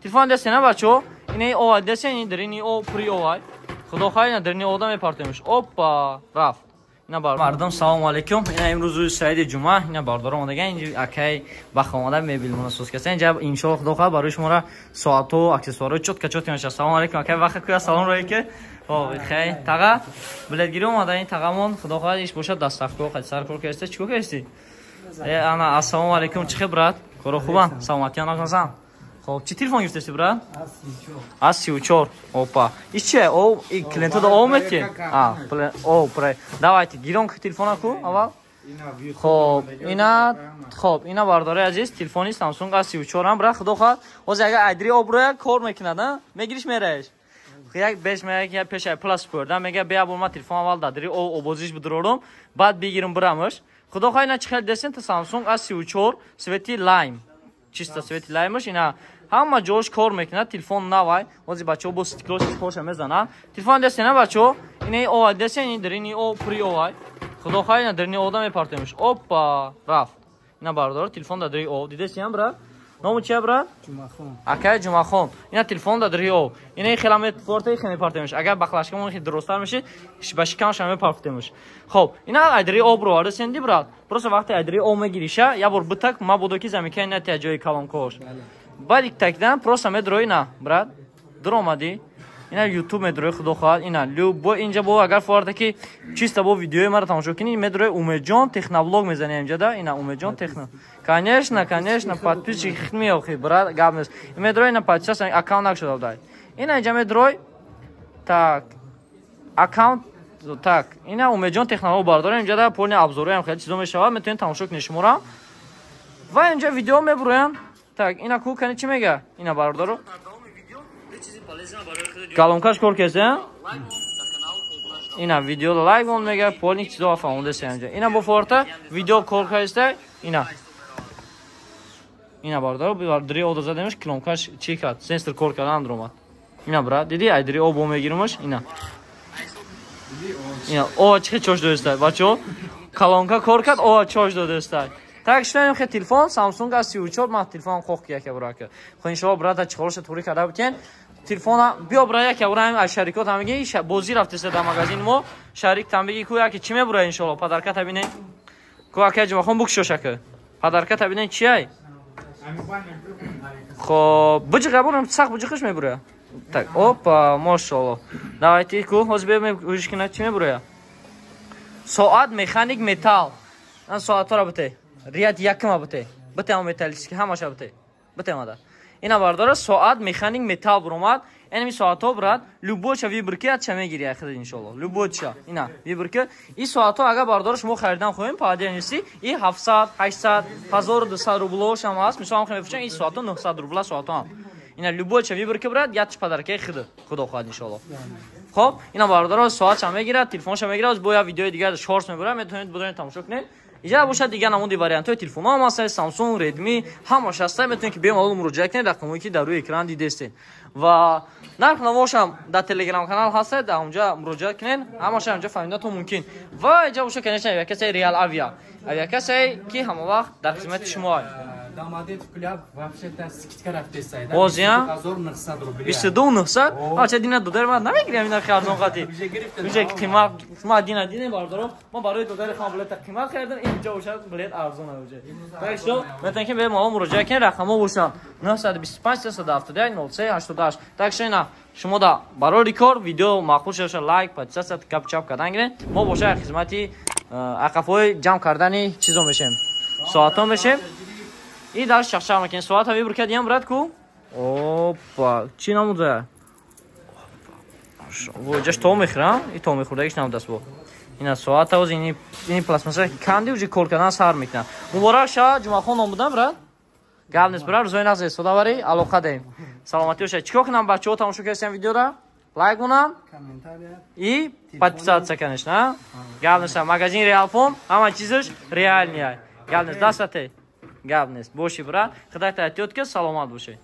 Телефон дестена бачо, ине о десени дрини о при овай. Худо хайна дрини одам мепартемуш. Опа, рафт. Ина бар. Мардам салом алейкум. Ина имрӯз рӯзи саиди ҷумъа. Ина бардорам омадаган инҷи акай ба хонада мебил муносиб каста. Инҷа иншоаллох худо хоҳад барои шумора соатҳо, аксессуарҳо чотка наша. Салом алейкум акай вақт куя салом ройке. О, хай. Тага билетгирӣ омада ин тагамон худо хоҳад иш бошад дастафкор қад сар кор касте. Чико касти? Ана ассалому алейкум. Чӣ брат? Коро хубан? Саломатиан агазам. Хоб, чи телефон гирифтеси брат? А34. Опа. Иш чи? О, клиенту да омад ки? О, прай. Давайте, гирон ки телефона ку аввал. Хоб, ина бардори азиз, телефони Samsung A34 ам брат, худо хоҳад. Ҳозир агар айдри оброя кор мекунад, а? Мегириш мераеш. Як беш мега я пеша плюс бурда, мега бия булма телефон аввал дадри о обозиш бидурорум, баъд бигирим бирамаш. Худо хоҳад ина чи хел десен та Samsung A34 свети лайм. Чисто свети лаймаш ина ҳама ҷош кор мекунад, телефон навай. Ҳозир бачаҳо бо стеклоси коша мезананд. Телефон дестена бачаҳо, ина о десен ин дрини о при овай. Худо хоҳад ина дрини одам мепартемуш. Опа, рафт. Ина бардор телефон да дри о. Дидеси ям брат? Ному чия брат? Ҷумъахон. Акай Ҷумъахон. Ина телефон да дри о. Ина хела мепарте хе мепартемуш. Агар бахлашкамон хе дурустар мешид, ба шикамаш ҳам мепартемуш. Хоб, ина айдри о бро арсенди брат. Просто вақте айдри о мегириша, я бор битак мабудо ки замика ина тя ҷои калонкош. Баъд иктакдан просто медрои на брат. Дуромади. Ина YouTube медрои худо хоҳад. Ина любо инҷа бо агар форда ки чисто бо видеои мара тамошо кунӣ, медрои Умедҷон техноблог мезани инҷа да. Ина Умедҷон техно. Конечно, подписчик хитмиохи брат гамес. Медрои на подписчик аккаунт накшуда дай. Ина инҷа медрои так аккаунт так. Ина Умедҷон технолог бардорем инҷа да полни обзори ҳам хеле чизо мешавад. Метавонед тамошо кунед шумора. Ва инҷа видео мебуроям. Так, ина ку кани чи мега? Ина бардоро. Калонкаш кор кесе? Ина видео лайк он мега полни чизо афамудеси инҷа. Ина бо форта видео кор касте. Ина бардоро дри ода задемаш калонкаш чи кад? Сенсор кор кардан дуромад. Ина брат, диди айдри о бо мегиримаш? Ина. Ина о чи чош додестай. Бачо калонка кор кад, о чош додестай. Так шунем хе телефон Samsung A34 ма телефон хох яке брака. Хо иншаллоҳ брата чиқорша тури када бутен. Телефона биё бра яке браем аз шарикот ҳамаги бози рафтеса да магазин мо. Шарик там беги ку яке чи мебура иншаллоҳ падарка табине. Ку ака ҷавахон букшошака. Падарка табине чи ай? Хо буҷиқа бурам сах буҷиқаш мебура. Так опа машаллоҳ. Давайте ку ҳоз бем ӯшкина чи мебура. Соат механик металл. Ан соатора бите. Рият якма бите. Бите ам металлически ҳамаша бите. Бите мада. Ина бардора соат механик металл буромад. Энми соатҳо брат, любоча вибрки ча мегири ахир иншаллоҳ. Любоча. Ина вибрки. И соатҳо агар бардора шумо харидан хоҳем падиянси и 700, 800, 1200 рублош ҳам аст. Мисол ҳам мефучам и соатҳо 900 рубла соатҳо. Ина любоча вибрки брат, ятш падаркаи хид. Худо хоҳад иншаллоҳ. Хоб, ина бардора соатша мегирад, телефонша мегирад, бо я видеои дигар шорс мебурам, метавонед будонед тамошо кунед. Иҷа бошад дигар намуди вариантҳои телефонҳо ҳам ҳастанд, Samsung, Redmi, ҳамаш ҳастанд. Метавонед ки бемалол муроҷиат кунед, рақамҳое ки дар рӯи экран дидестед. Ва нарх навошам дар Telegram канал ҳастад, дар онҷа муроҷиат кунед, ҳамаша онҷа фаҳмидатон мумкин. Ва иҷа бошад конечно авиакасаи Real авиакасае ки ҳама вақт дар хизмати шумо аст. Дамадет куляб вообще-то скидка рафтесай. 22900. Ача дина додар ма намегирам ина харзон қати. Уже қимат ма дина бардором. Ма барои додар хам билет қимат кардам. Инҷа бошад билет арзон уже. Так шо, метан ки бе мо муроҷиат кунед, рақамҳо бошанд 925 371 0388. Так шо ина шумо да барои рекорд видео мақбул шуда лайк, подписация, кап чап кардан гиред. Мо бошад хизмати ақафҳои ҷамъ кардани чизо мешем. Соатҳо мешем. И дар шахшар макин соат ҳави буркад ям брат ку. Опа, чи намуда? Во ҷаш то мехӯрам, и то мехӯрдагиш намудаст бо. Ина соат ҳоз ини пластмаса канди уҷи кор кардан сар мекунад. Муборак ша Ҷумъахон намудам брат. Гап нест брат, рӯзои нағз истодаварӣ, алоқа дем. Саломатӣ бошед. Чикор кунам бачаҳо тамошо кардем видеоро? Лайк кунам. Комментария. И подписаться конечно. Гап нест, магазин Realfon, ҳама чизаш реальния. Гап нест, дастате. Гап нест. Боши брат, худои эҳтиёт ки саломат бошед.